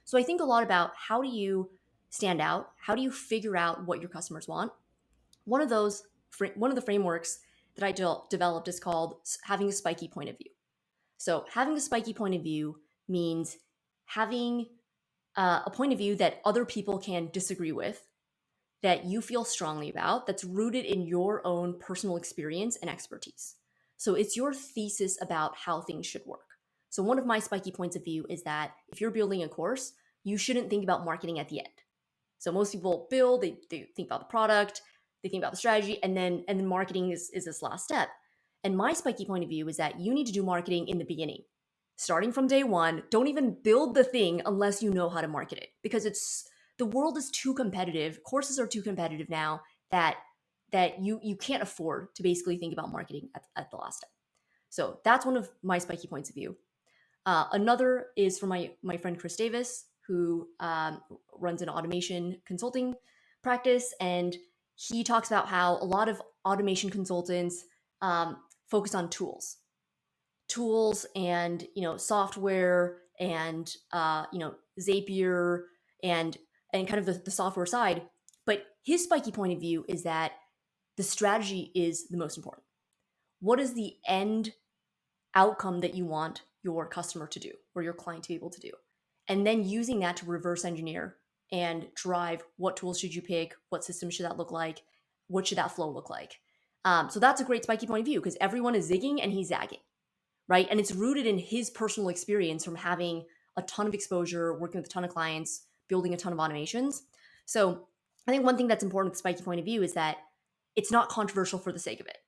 So I think a lot about how do you stand out? How do you figure out what your customers want? One of those, one of the frameworks that I developed is called having a spiky point of view. So having a spiky point of view means having a point of view that other people can disagree with, that you feel strongly about, that's rooted in your own personal experience and expertise. So it's your thesis about how things should work. So one of my spiky points of view is that if you're building a course, you shouldn't think about marketing at the end. So most people build, they think about the product, they think about the strategy, and then marketing is this last step. And my spiky point of view is that you need to do marketing in the beginning. Starting from day one, don't even build the thing unless you know how to market it, because the world is too competitive. Courses are too competitive now that you can't afford to basically think about marketing at the last step. So that's one of my spiky points of view. Another is from my friend Chris Davis, who runs an automation consulting practice, and he talks about how a lot of automation consultants focus on tools and software and Zapier and kind of the software side. But his spiky point of view is that the strategy is the most important. What is the end outcome that you want your customer to do or your client to be able to do? And then using that to reverse engineer and drive what tools should you pick, what system should that look like, what should that flow look like. So that's a great spiky point of view because everyone is zigging and he's zagging, right? And it's rooted in his personal experience from having a ton of exposure, working with a ton of clients, building a ton of automations. So I think one thing that's important with the spiky point of view is that it's not controversial for the sake of it.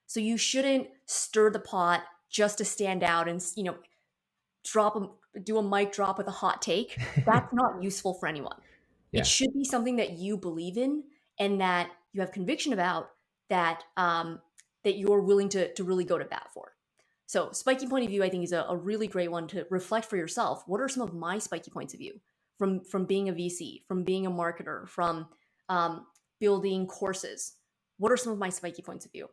So you shouldn't stir the pot just to stand out and do a mic drop with a hot take. That's not useful for anyone. Yeah. It should be something that you believe in and that you have conviction about, that that you're willing to really go to bat for. So spiky point of view, I think, is a really great one to reflect for yourself. What are some of my spiky points of view from being a VC, from being a marketer, from building courses? What are some of my spiky points of view?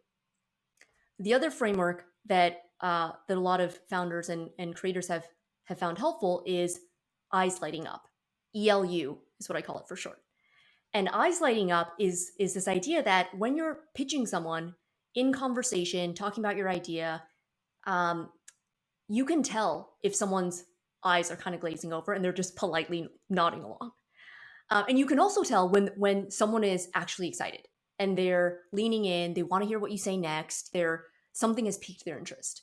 The other framework that that a lot of founders and creators have found helpful is eyes lighting up. ELU is what I call it for short. And eyes lighting up is this idea that when you're pitching someone in conversation, talking about your idea, you can tell if someone's eyes are kind of glazing over and they're just politely nodding along. And you can also tell when someone is actually excited and they're leaning in, they want to hear what you say next. Something has piqued their interest.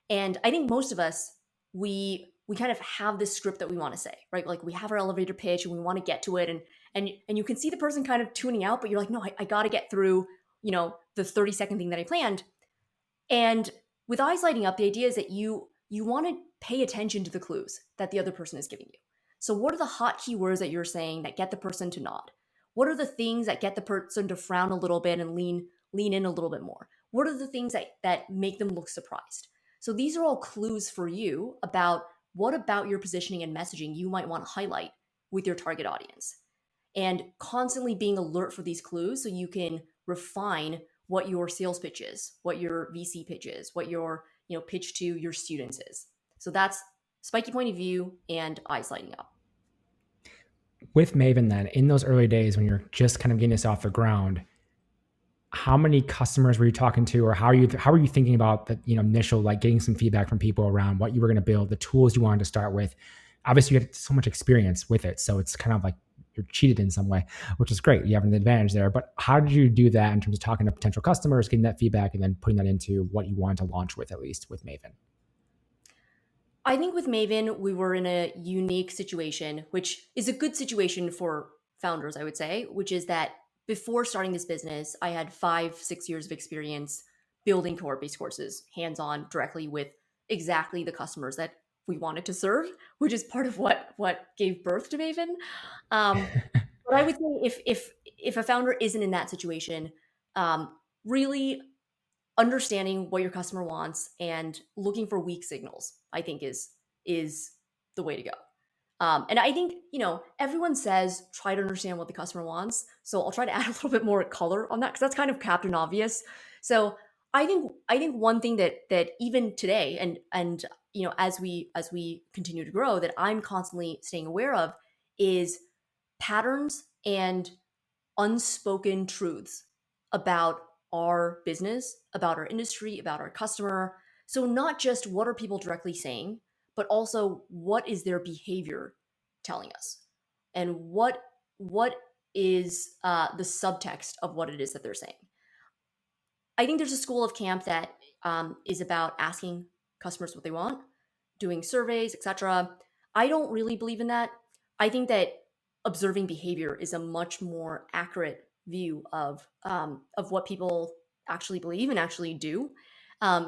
And I think most of us, we kind of have this script that we want to say, right? Like we have our elevator pitch and we want to get to it, and you can see the person kind of tuning out, but you're like, no, I got to get through, the 30-second thing that I planned. And with eyes lighting up, the idea is that you want to pay attention to the clues that the other person is giving you. So what are the hot keywords that you're saying that get the person to nod? What are the things that get the person to frown a little bit and lean in a little bit more? What are the things that make them look surprised? So these are all clues for you about what about your positioning and messaging you might want to highlight with your target audience. And constantly being alert for these clues so you can refine what your sales pitch is, what your VC pitch is, what your pitch to your students is. So that's spiky point of view and eyes lighting up. With Maven then, in those early days when you're just kind of getting this off the ground, how many customers were you talking to, or how are you thinking about the initial, like, getting some feedback from people around what you were going to build, the tools you wanted to start with? Obviously you had so much experience with it, so it's kind of like you're cheated in some way, which is great. You have an advantage there. But how did you do that in terms of talking to potential customers, getting that feedback, and then putting that into what you wanted to launch with, at least with Maven? I think with Maven, we were in a unique situation, which is a good situation for founders, I would say, which is that before starting this business, I had 5-6 years of experience building cohort-based courses, hands-on, directly with exactly the customers that we wanted to serve, which is part of what gave birth to Maven. But I would say if a founder isn't in that situation, really understanding what your customer wants and looking for weak signals, I think is the way to go. And I think, everyone says try to understand what the customer wants. So I'll try to add a little bit more color on that because that's kind of captain obvious. So I think one thing that even today, and as we continue to grow, that I'm constantly staying aware of is patterns and unspoken truths about our business, about our industry, about our customer. So not just what are people directly saying, but also what is their behavior telling us, and what is the subtext of what it is that they're saying. I think there's a school of camp that is about asking customers what they want, doing surveys, etc. I don't really believe in that. I think that observing behavior is a much more accurate view of what people actually believe and actually do.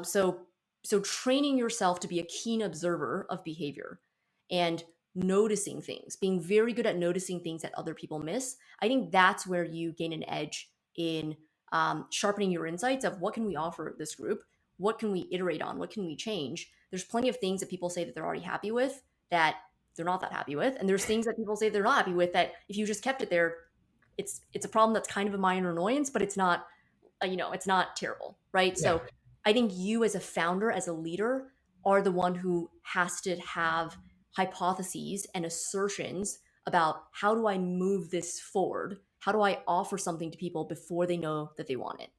So training yourself to be a keen observer of behavior and noticing things, being very good at noticing things that other people miss. I think that's where you gain an edge in sharpening your insights of what can we offer this group, what can we iterate on, what can we change. There's plenty of things that people say that they're already happy with that they're not that happy with, and there's things that people say they're not happy with that if you just kept it there, it's a problem that's kind of a minor annoyance, but it's not it's not terrible, right? Yeah. So I think you as a founder, as a leader, are the one who has to have hypotheses and assertions about how do I move this forward? How do I offer something to people before they know that they want it?